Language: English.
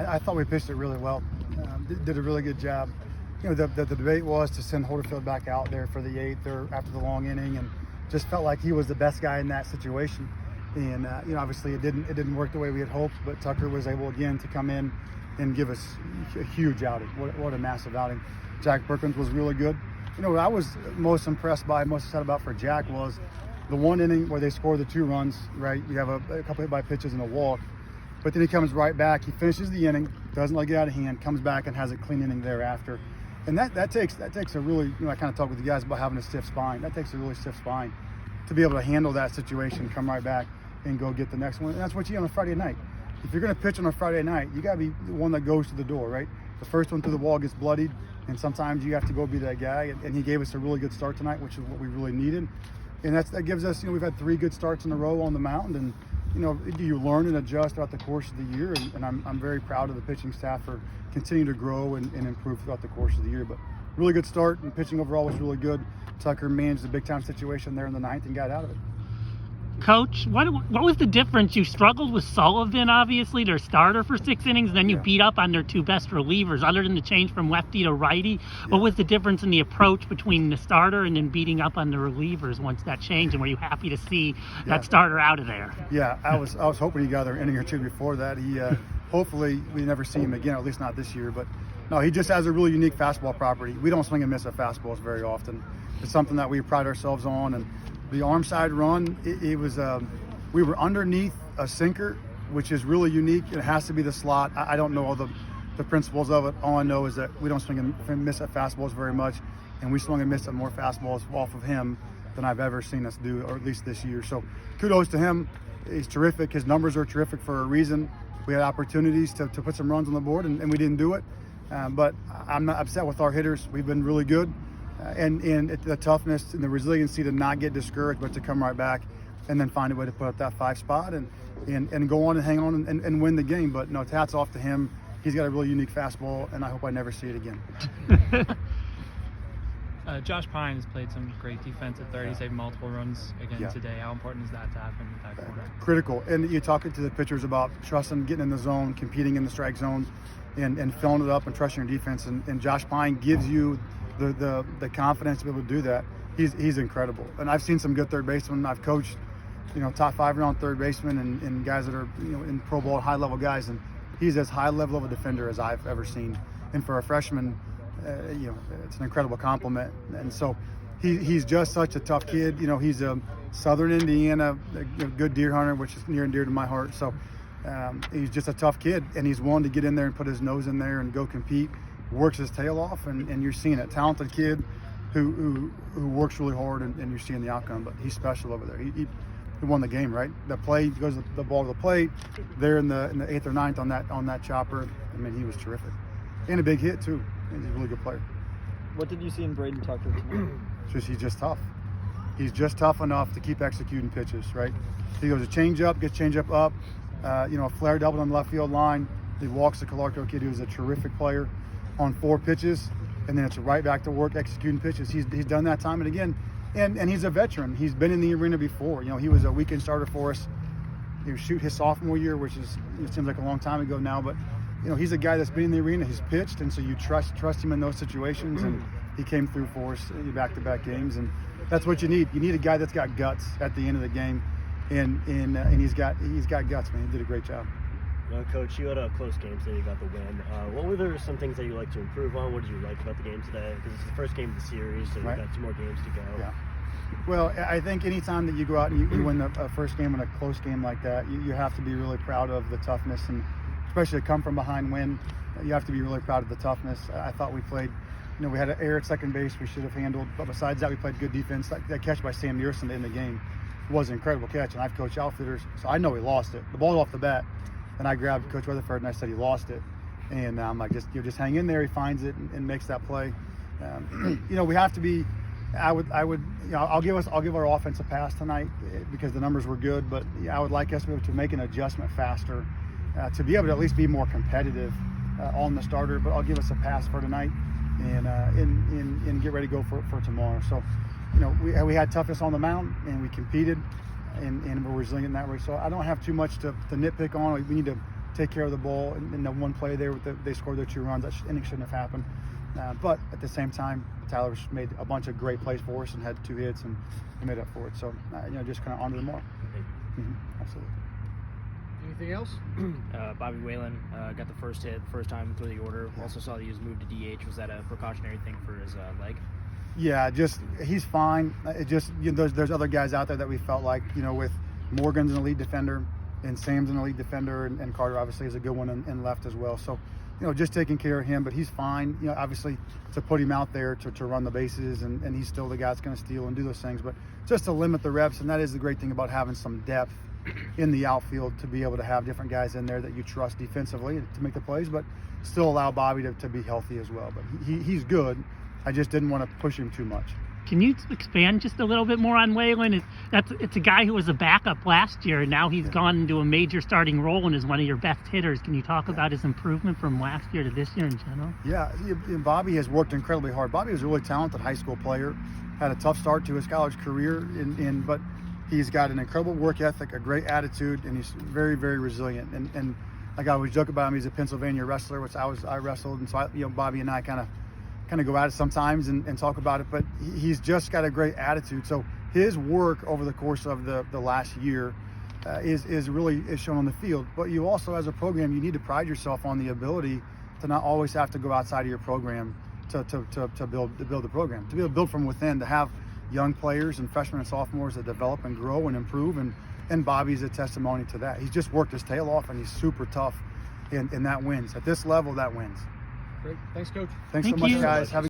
I thought we pitched it really well. Did a really good job. The debate was to send Holderfield back out there for the 8th or after the long inning, and just felt like he was the best guy in that situation. And obviously it didn't work the way we had hoped, but Tucker was able again to come in and give us a huge outing. What a massive outing. Jack Perkins was really good. What I was most impressed by, most excited about for Jack was the one inning where they scored the 2 runs, right? You have a couple hit by pitches and a walk, but then he comes right back. He finishes the inning, doesn't let it get out of hand, comes back and has a clean inning thereafter. And that takes a really, I kind of talked with you guys about having a stiff spine. That takes a really stiff spine to be able to handle that situation, come right back and go get the next one. And that's what you do on a Friday night. If you're going to pitch on a Friday night, you got to be the one that goes to the door, right? The first one through the wall gets bloodied, and sometimes you have to go be that guy. And he gave us a really good start tonight, which is what we really needed. And that gives us, we've had 3 good starts in a row on the mound, and you learn and adjust throughout the course of the year. And I'm very proud of the pitching staff for continuing to grow and improve throughout the course of the year. But really good start, and pitching overall was really good. Tucker managed the big time situation there in the 9th and got out of it. Coach, what was the difference? You struggled with Sullivan, obviously, their starter for 6 innings, and then you beat up on their 2 best relievers, other than the change from lefty to righty. Yeah. What was the difference in the approach between the starter and then beating up on the relievers once that changed? And were you happy to see that starter out of there? Yeah, I was hoping he got there an inning or 2 before that. He hopefully we never see him again, at least not this year. But no, he just has a really unique fastball property. We don't swing and miss at fastballs very often. It's something that we pride ourselves on. And the arm side run, it was we were underneath a sinker, which is really unique. It has to be the slot. I don't know all the principles of it. All I know is that we don't swing and miss at fastballs very much, and we swung and missed at more fastballs off of him than I've ever seen us do, or at least this year. So kudos to him. He's terrific. His numbers are terrific for a reason. We had opportunities to put some runs on the board, and we didn't do it. But I'm not upset with our hitters. We've been really good. And the toughness and the resiliency to not get discouraged, but to come right back and then find a way to put up that 5 spot and go on and hang on and win the game. But no, hats off to him. He's got a really unique fastball, and I hope I never see it again. Josh Pine has played some great defense at third. He's saved multiple runs again today. How important is that to happen in that corner? Critical. And you're talking to the pitchers about trusting, getting in the zone, competing in the strike zone, and filling it up and trusting your defense. And Josh Pine gives you the confidence to be able to do that. He's incredible. And I've seen some good third basemen. I've coached, top 5 round third basemen and guys that are, in pro ball, high level guys. And he's as high level of a defender as I've ever seen. And for a freshman, it's an incredible compliment. And so he's just such a tough kid. He's a Southern Indiana, a good deer hunter, which is near and dear to my heart. So he's just a tough kid, and he's willing to get in there and put his nose in there and go compete. Works his tail off, and you're seeing it. Talented kid who works really hard, and you're seeing the outcome. But he's special over there. He won the game, right? The play goes the ball to the plate. There in the 8th or 9th on that chopper. I mean, he was terrific, and a big hit too. He's a really good player. What did you see in Braden Tucker tonight? He's just tough. He's just tough enough to keep executing pitches, right? He goes a changeup, gets changeup up, a flare double on the left field line. He walks the Calarco kid, who's a terrific player, on 4 pitches, and then it's right back to work executing pitches. He's done that time and again, and he's a veteran. He's been in the arena before. He was a weekend starter for us. He was his sophomore year, which it seems like a long time ago now, but he's a guy that's been in the arena. He's pitched, and so you trust him in those situations, and he came through for us in back-to-back games, and that's what you need. You need a guy that's got guts at the end of the game, and he's got guts, man. He did a great job. Coach, you had a close game today. You got the win. What were there some things that you like to improve on? What did you like about the game today? Because it's the first game of the series, so you've got 2 more games to go. Yeah. Well, I think anytime that you go out and you win a first game in a close game like that, you have to be really proud of the toughness, and especially a come from behind win. You have to be really proud of the toughness. I thought we played, we had an error at second base we should have handled, but besides that, we played good defense. That catch by Sam Nearson in the game was an incredible catch, and I've coached outfitters, so I know he lost it. The ball off the bat. And I grabbed Coach Weatherford and I said he lost it, and I'm like, just hang in there. He finds it and makes that play. We have to be. I'll give our offense a pass tonight because the numbers were good, but I would like us to be able to make an adjustment faster, to be able to at least be more competitive on the starter. But I'll give us a pass for tonight, and get ready to go for tomorrow. So, we had toughness on the mound and we competed. And we're resilient in that way. So I don't have too much to nitpick on. We need to take care of the ball. In the one play there, they scored their 2 runs. That inning shouldn't have happened. But at the same time, Tyler made a bunch of great plays for us and had 2 hits and made up for it. So, just kind of honor them all. Absolutely. Anything else? Bobby Whalen got the first hit, first time through the order. Also saw that he was moved to DH. Was that a precautionary thing for his leg? Yeah, he's fine. There's other guys out there that we felt like, with Morgan's an elite defender and Sam's an elite defender, and Carter obviously is a good one in left as well. So, just taking care of him, but he's fine. Obviously to put him out there to run the bases, and he's still the guy that's going to steal and do those things. But just to limit the reps, and that is the great thing about having some depth in the outfield, to be able to have different guys in there that you trust defensively to make the plays, but still allow Bobby to be healthy as well. But he's good. I just didn't want to push him too much. Can you expand just a little bit more on Whalen? It's a guy who was a backup last year, and now he's gone into a major starting role and is one of your best hitters. Can you talk about his improvement from last year to this year in general? Yeah, Bobby has worked incredibly hard. Bobby was a really talented high school player, had a tough start to his college career, but he's got an incredible work ethic, a great attitude, and he's very, very resilient. And like I always joke about him, he's a Pennsylvania wrestler, which I wrestled, and so Bobby and I kind of go at it sometimes and talk about it. But he's just got a great attitude. So his work over the course of the last year is really shown on the field. But you also, as a program, you need to pride yourself on the ability to not always have to go outside of your program to build the program, to be able to build from within, to have young players and freshmen and sophomores that develop and grow and improve, and Bobby's a testimony to that. He's just worked his tail off, and he's super tough, and that wins. At this level, that wins. Great. Thanks, Coach. Thanks so much, guys. Have a